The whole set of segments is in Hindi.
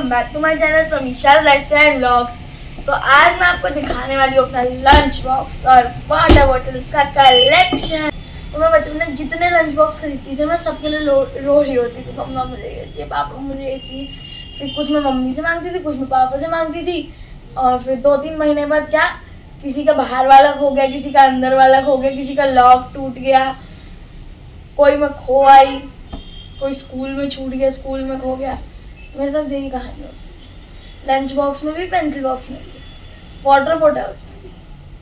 Back to my channel Pramisha lifestyle vlogs. तो आज मैं आपको दिखाने वाली हूँ अपना लंच बॉक्स और वाटर बॉटल्स का कलेक्शन। तो मैं बचपन में जितने लंच बॉक्स खरीदती थी मैं सबके लिए रो रही होती थी, मम्मा मुझे ये चाहिए, पापा मुझे ये चाहिए। फिर कुछ मैं मम्मी से मांगती थी, कुछ मैं पापा से मांगती थी। और फिर 2-3 महीने बाद क्या, किसी का बाहर वाला खो गया, किसी का अंदर वाला खो गया, किसी का लॉक टूट गया, कोई में खो आई, कोई स्कूल में छूट गया, स्कूल में खो गया। मेरे साथ यही कहानी होती है, लंच बॉक्स में भी, पेंसिल बॉक्स में भी, वाटर बॉटल्स में भी।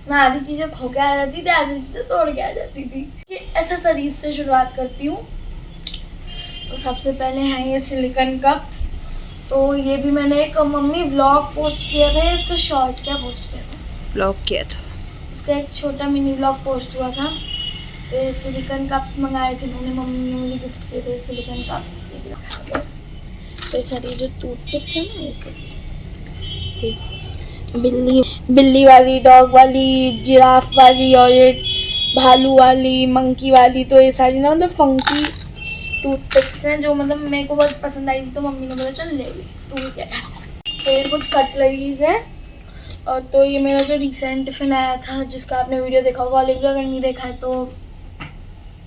मैं आधी चीज़ें खो के आ जाती थी, आधी चीज़ें तोड़ के आ जाती थी। ये एक्सेसरीज से शुरुआत करती हूँ। तो सबसे पहले हैं ये सिलिकॉन कप्स। तो ये भी मैंने एक मम्मी व्लॉग पोस्ट किया था, इसका शॉर्ट क्या पोस्ट किया था, ब्लॉग किया था, इसका एक छोटा मिनी व्लॉग पोस्ट हुआ था। तो ये सिलिकॉन कप्स मंगाए थे मैंने, मम्मी ने मुझे गिफ्ट किए थे सिलिकॉन कप्स। ये भी रखा गया। तो सारी जो टूथपिक्स है ना, ये बिल्ली वाली, डॉग वाली, जिराफ वाली और ये भालू वाली, मंकी वाली। तो ये सारी ना मतलब फंकी टूथपिक्स हैं जो मतलब मेरे को बहुत पसंद आई थी। तो मम्मी ने बोला चल ले तू क्या है। फिर कुछ कटलरीज है। और तो ये मेरा जो रिसेंट टिफिन आया था जिसका आपने वीडियो देखा होगा, ऑलिव का, अगर नहीं देखा है तो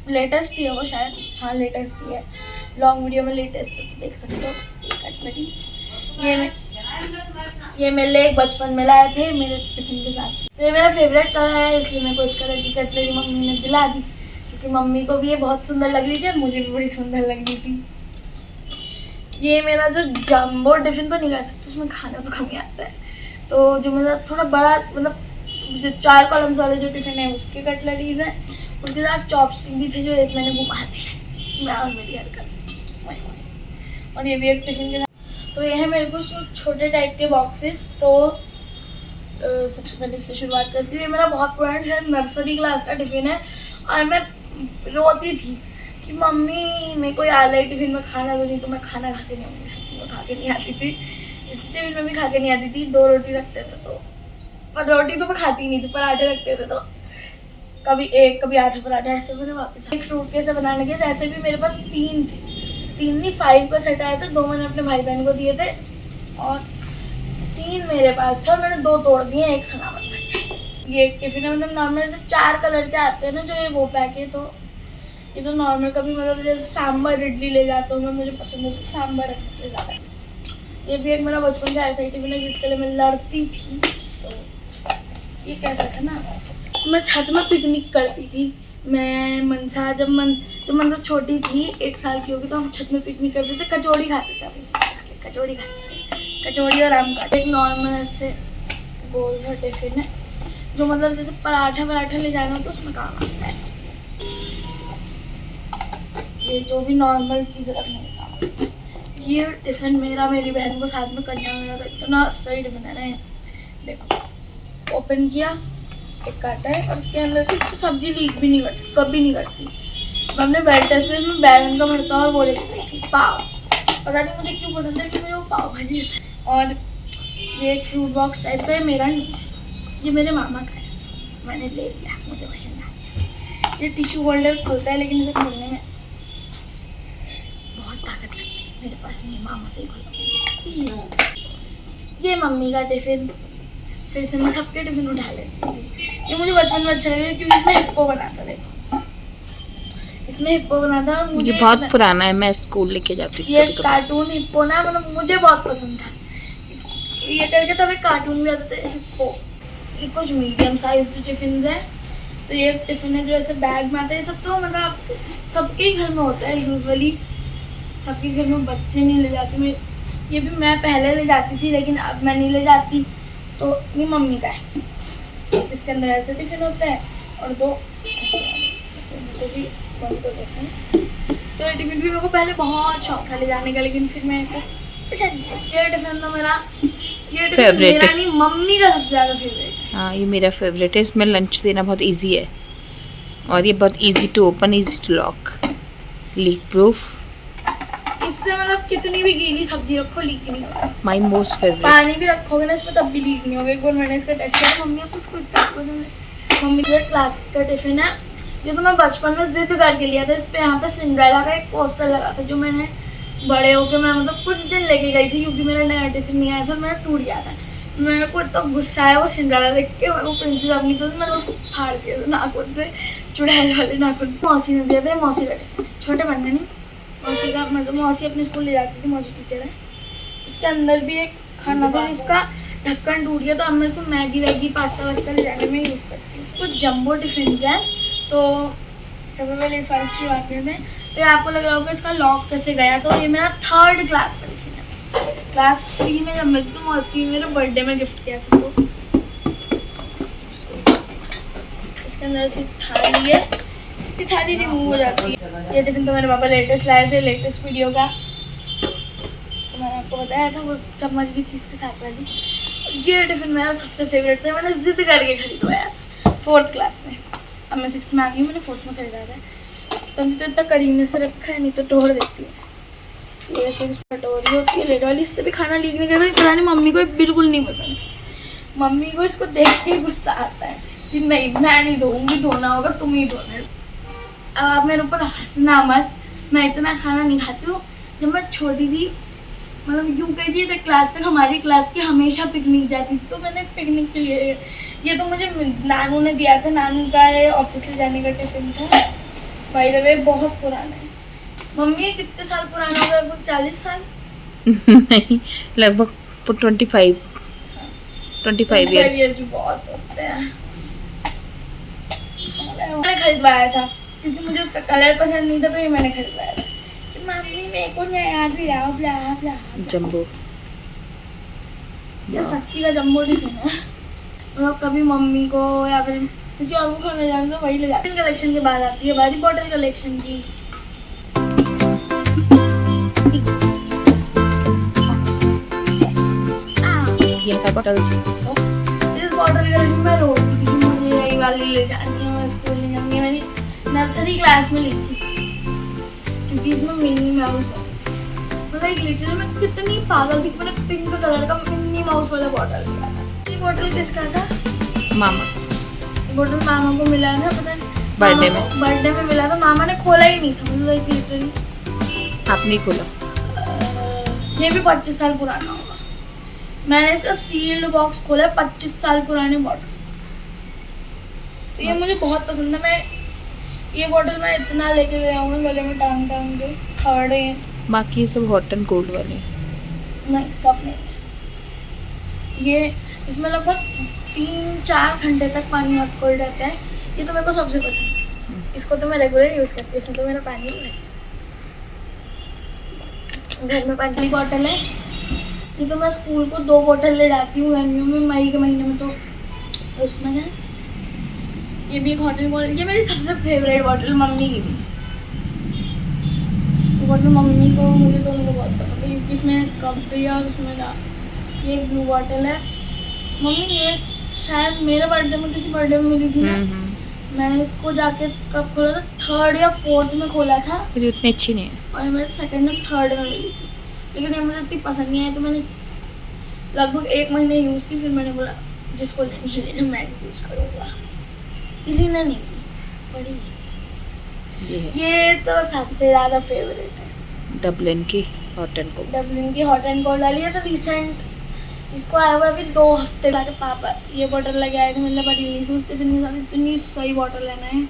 लेटेस्ट ही है वो शायद, हाँ लेटेस्ट ही है, लॉन्ग वीडियो में लेटेस्ट है तो देख सकते हो। कटलरीज ये मेरे लिए बचपन में लाए थे मेरे टिफिन के साथ। तो ये मेरा फेवरेट कलर है, इसलिए मेरे को इस कलर की कटलरी मम्मी ने दिला दी, क्योंकि मम्मी को भी ये बहुत सुंदर लग रही थी और मुझे भी बड़ी सुंदर लग रही थी। ये मेरा जो जंबो टिफिन तो नहीं कह सकते, उसमें खाना तो कम ही आता है। तो जो मेरा थोड़ा बड़ा मतलब जो 4 कॉलम्स वाले जो टिफिन है उसके कटलरीज हैं। उसके साथ चॉपस्टिक भी थे जो एक मैंने घुमा दिया, मैं और मेरी हरकत। और ये भी एक टिफिन के साथ। तो ये है मेरे कुछ छोटे टाइप के बॉक्सेस। तो सबसे पहले इससे शुरुआत करती हूँ। ये मेरा बहुत पुराना शायद नर्सरी क्लास का टिफिन है और मैं रोती थी कि मम्मी मेरे को आलू टिफिन में खाना दो, नहीं तो मैं खाना खा के नहीं आऊँगी। सच्ची में खा के नहीं आती थी, इस टिफिन में भी खा के नहीं आती थी। 2 रोटी रखते थे, तो पर रोटी तो मैं खाती नहीं थी, पराठे रखते थे तो कभी एक कभी आधा पराठा ऐसे मैंने वापस फ्रूट के से बनाने के। ऐसे भी मेरे पास 3 थे, 3 नहीं 5 का सेट आया था। 2 मैंने अपने भाई बहन को दिए थे और 3 मेरे पास था। मैंने 2 तोड़ दिए, एक सलामत बचे। ये एक टिफिन है, मतलब नॉर्मल से 4 कलर के आते हैं ना जो ये वो पैक है। तो ये तो नॉर्मल कभी मतलब जैसे सांभर इडली ले जाता हूँ मैं, मुझे पसंद है तो सांभर रखने के ज़्यादा। ये भी एक मेरा बचपन का ऐसा ही टिफिन है जिसके लिए मैं लड़ती थी। तो ये कैसा था ना, मैं छत में पिकनिक करती थी। मैं मनसा जब मनसा छोटी थी, 1 साल की होगी, तो हम छत में पिकनिक करते थे, कचौड़ी खाते थे, कचौड़ी और आम का। एक नॉर्मल ऐसे गोल सा टिफिन है जो मतलब जैसे पराठा ले जाना हो तो उसमें काम आता है। ये जो भी नॉर्मल चीज़ें रखने में काम आता है। ये टिफिन मेरा मेरी बहन को साथ में करना मेरा तो इतना सही टिफिन है ना। देखो ओपन किया, एक काटा है और उसके अंदर की सब्जी लीक भी नहीं करती, कभी नहीं करती। मैं अपने बैग टेस्ट में बैगन का भरता और वो लेके गई थी पाव। पता नहीं मुझे क्यों पसंद है कि मुझे वो पाव भाजी है। और ये एक फ्रूट बॉक्स टाइप का है, मेरा नहीं है, ये मेरे मामा का है, मैंने ले लिया, मुझे पसंद आ गया। ये टिश्यू होल्डर खुलता है लेकिन इसे खोलने में बहुत ताकत लगती है, मेरे पास नहीं है, मामा से ही खोला। ये मम्मी का टिफिन, फिर से मैं सबके टिफिन उठा लेती थी। ये मुझे बचपन में अच्छा लगा क्योंकि इसमें हिप्पो बना था। देखो इसमें हिप्पो बना था और मुझे बहुत पुराना है, मैं स्कूल लेके जाती थी। ये कार्टून हिप्पो ना मतलब मुझे बहुत पसंद था। ये करके तब एक कार्टून भी आते थे हिप्पो। ये कुछ मीडियम साइज टिफिन है। तो ये टिफिन है जो ऐसे बैग में आता है। सब तो मतलब सबके ही घर में होता है यूजुअली, सबके घर में बच्चे नहीं ले जाते। ये भी मैं पहले ले जाती थी लेकिन अब मैं नहीं ले जाती। तो ये मम्मी का है, इसके अंदर ऐसे टिफिन होता है और 2 ऐसे वाले भी बंद कर देते हैं। तो ये टिफिन भी मेरे को पहले बहुत शौक था ले जाने का, लेकिन फिर मेरे को ये टिफिन तो मेरा फेवरेट है, नहीं मम्मी का सबसे ज़्यादा फेवरेट है। हाँ ये मेरा फेवरेट है, इसमें लंच देना बहुत इजी है और ये बहुत easy to open, easy to lock, leak proof. इससे मतलब कितनी भी गीली सब्जी रखो लीक नहीं होगा। My most favourite. पानी भी रखोगे ना इसमें तब भी लीक नहीं होगा। एक बार मैंने इसका टेस्ट किया, मम्मी को उसको इतना पसंद है। मम्मी का प्लास्टिक का टिफिन है, ये तो मैं बचपन में जिद करके लिया था। इस पे यहाँ पे सिंड्रेला का एक पोस्टर लगा था जो मैंने बड़े होके मैं मतलब कुछ दिन लेके गई थी क्योंकि मेरा नया टिफिन नहीं आया था और मेरा टूट गया था। मेरे को इतना गुस्सा आया वो सिंड्रेला देख के, मेरे को प्रिंसेस अपनी को मैंने उसको फाड़ दिया था नाखून से, चुड़ैल वाले नाखून से। मौसी ने दिया था, मौसी लड़े छोटे बंदे नहीं, मौसी का मतलब मौसी अपने स्कूल ले जाती थी, मौसी टीचर है। उसके अंदर भी एक खाना था जिसका ढक्कन टूट गया, तो अब मैं इसको मैगी वैगी पास्ता वास्ता ले जाने में यूज़ करती हूँ। कुछ जम्बो टिफिन है, तो सबसे पहले इस वाले से बात करते हैं। तो ये आपको लग रहा होगा इसका लॉक कैसे गया, तो ये मेरा 3rd क्लास का टिफिन है। क्लास 3 में जब मैं थी तो मौसी मेरे बर्थडे में गिफ्ट किया था। तो इसके अंदर ऐसी थाली है, इसकी थाली रिमूव हो जाती है। ये टिफिन तो मेरे पापा लेटेस्ट लाए थे, लेटेस्ट वीडियो का, तो मैंने आपको बताया था। वो चम्मच भी थी इसके साथ वाली। ये टिफिन मेरा सबसे फेवरेट था, मैंने जिद करके खरीदवाया था 4th क्लास में। अब मैं 6th में आ गई, मैंने 4th में खरीदा था। तो अभी तो इतना करीने से रखा है, नहीं तो तोड़ देती है। ये ऐसे कटोरी होती है लेट वाली, इससे भी खाना लीक नहीं करता। पता नहीं मम्मी को बिल्कुल नहीं पसंद, मम्मी को इसको देख के गुस्सा आता है कि नहीं मैं नहीं धोऊंगी, धोना होगा तुम ही धोना। अब आप मेरे ऊपर हंसना मत, मैं इतना खाना नहीं खाती हूँ। जब मैं छोटी थी मतलब UKG तक क्लास तक हमारी क्लास की हमेशा पिकनिक जाती थी, तो मैंने पिकनिक के लिए ये तो मुझे नानू ने दिया था, नानू का ऑफिस ले जाने का टिफिन था। बाय द वे बहुत पुराना है। मम्मी कितने साल पुराना होगा, लगभग 40 साल नहीं, लगभग 25 ईयर्स भी बहुत होते हैं। मैंने खरीदवाया था क्योंकि मुझे उसका कलर पसंद नहीं था, तो ये मैंने खरीदवाया था कि मम्मी मेरे को नया दिलाओ, ब्ला ब्ला। जंबो, ये सच्ची का जंबो टिफिन है। मतलब कभी मम्मी को या फिर किसी और को खाना जाने तो वही ले जाते हैं। कलेक्शन के बाद आती है बारी बॉटल कलेक्शन की। ये सब बॉटल्स। इस बॉटल कलेक्शन में रोती थी कि मुझे यही वाली ले जानी है, मैं स्कूल ले जानी है। मेरी नर्सरी क्लास में ली थी क्योंकि इसमें मिनी माउस मतलब एक लीटर में कितनी पागल थी, मैंने पिंक कलर का मिनी माउस वाला बॉटल लिया था। ये बॉटल किसका था? मामा, बॉटल मामा को मिला था, पता नहीं बर्थडे में मिला था। मामा ने खोला ही नहीं था, मतलब लिटरली आपने खोला। ये भी 25 साल पुराना होगा। मैंने इसका सील्ड बॉक्स खोला, 25 साल पुराने बॉटल। तो ये मुझे बहुत पसंद है। मैं ये बॉटल मैं इतना लेके गया हूँ गले में टांग टांग के, खड़े हैं। बाकी सब हॉट एंड कोल्ड वाले नहीं, सब नहीं। ये इसमें लगभग 3-4 घंटे तक पानी हॉट कोल्ड रहता है। ये तो मेरे को सबसे पसंद है, इसको तो मैं रेगुलर यूज़ करती हूँ। इसमें तो मेरा पानी है, घर में पानी की बॉटल है। ये तो मैं स्कूल को 2 बॉटल ले जाती हूँ गर्मियों में, मई के महीने में। तो उसमें है ये भी एक हॉट एंड कोल्ड। ये मेरी सबसे फेवरेट बॉटल, मम्मी की भी बॉटल। मम्मी को मुझे दोनों को बहुत पसंद है क्योंकि इसमें कप भी है और उसमें ना ये एक ब्लू बॉटल है। मम्मी ये शायद मेरे बर्थडे में किसी बर्थडे में मिली थी ना, मैंने इसको जाके कब खोला था, 3rd या 4th में खोला था। फिर उतनी अच्छी नहीं है, और मेरे 2nd या 3rd में मिली थी, लेकिन ये मुझे इतनी पसंद नहीं आई। तो मैंने लगभग 1 महीने यूज़ की, फिर मैंने बोला जिसको लेनी है लेना, मैं यूज़ करूँगा। किसी ने नहीं की, पड़ी। ये तो सबसे ज़्यादा फेवरेट है, डबलिन की हॉट एंड कोल्ड। डबलिन की हॉट एंड कोल्ड वाली है। तो रिसेंट इसको आया हुआ अभी 2 हफ्ते बाद पापा ये बॉटल लेके आए थे, मतलब बड़ी से उस टिफिन के साथ। इतनी सही बॉटल लेना है,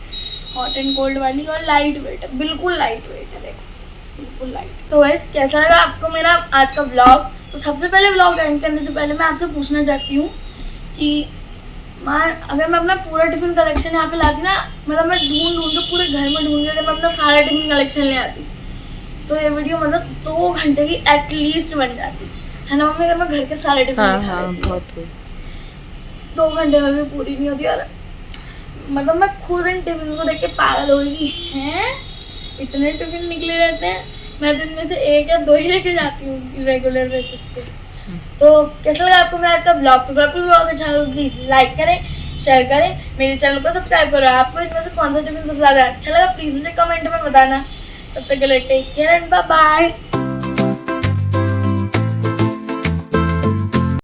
हॉट एंड कोल्ड वाली, और लाइट वेट है, बिल्कुल लाइट वेट है, देखो बिल्कुल लाइट। तो वैसे कैसा लगा आपको मेरा आज का ब्लॉग? तो सबसे पहले ब्लॉग एंड करने से पहले मैं आपसे पूछना चाहती हूँ कि अगर मैं अपना पूरा टिफिन कलेक्शन यहाँ पे लाती ना, मतलब मैं ढूंढ के पूरे घर में ढूंढ के अगर मैं अपना सारा टिफिन कलेक्शन ले आती, तो ये वीडियो मतलब 2 घंटे की एटलीस्ट बन जाती है ना मम्मी? अगर मैं घर के सारे टिफिन दिखा लेती, बहुत हुई। 2 घंटे में भी पूरी नहीं होती। और मतलब मैं खुद इन टिफिन को देख के पागल हो गई हैं, इतने टिफिन निकले रहते हैं। मैं तो इनमें से 1 या 2 ही लेके जाती हूँ रेगुलर बेसिस पे। तो कैसा लगा आपको मेरा आज का ब्लॉग? तो आपको ब्लॉग अच्छा लगा प्लीज़ लाइक करें, शेयर करें, मेरे चैनल को सब्सक्राइब करो। आपको इसमें से कौन सा टिफिन सबसे ज़्यादा अच्छा लगा प्लीज़ मुझे कमेंट में बताना। तब तक के लिए take care and bye bye.